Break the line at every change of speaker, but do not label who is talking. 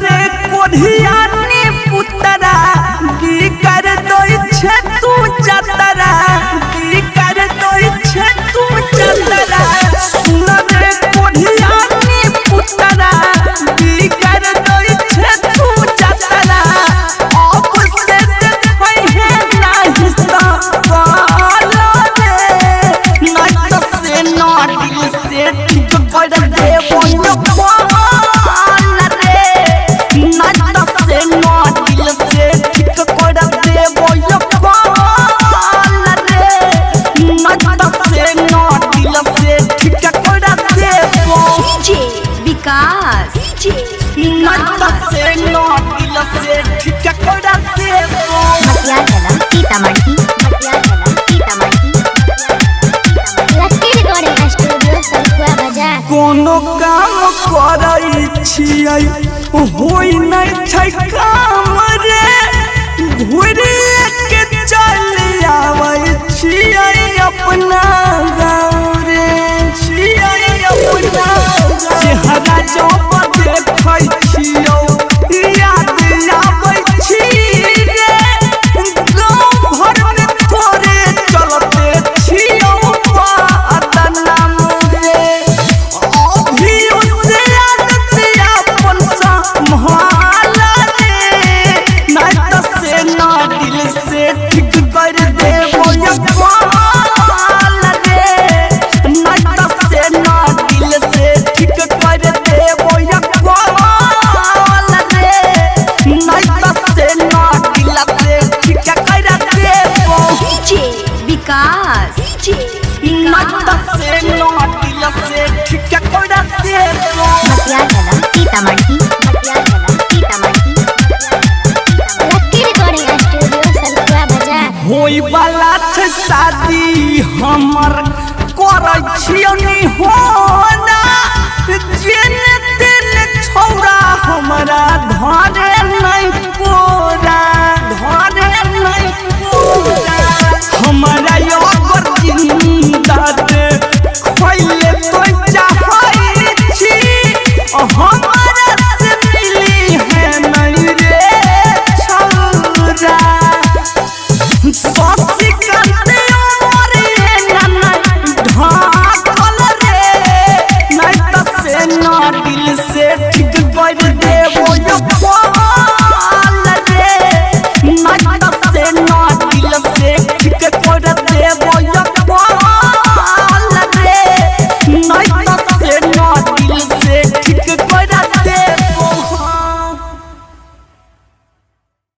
रे कोढ़ियानी पुतरा दी कर दोई छे तू जतरा दी कर दोई छे तू जतरा सुन रे कोढ़ियानी पुतरा दी कर दोई छे तू जतरा अब से देखै है नाही सवालो रे नाच से ना दिल से ठीक कर दे बोलो कोनो काम करै छियै होई नै छै काम रे घुरे के चल आबै छियै अपना गाँव रे छियै अपना चेहरा जब देखै छियौ याद आबै छी रे गाँव भर में तोरे चलते छियौ बदनाम रे होई वाला छै शादी हमर करै छियौ नि होना जेने तेने छौरा हमरा धरे नहीं कोरा धरे नहीं कोरा हमरा अगर जिंदा दे खोइले तो चाहै छी हमरा से मिली है नहीं रे छौरा सोसी करते मोरे नन्ना ढाकल रे नहीं त से ना दिल से ठीक कर देबो यो पाल रे नहीं त से ना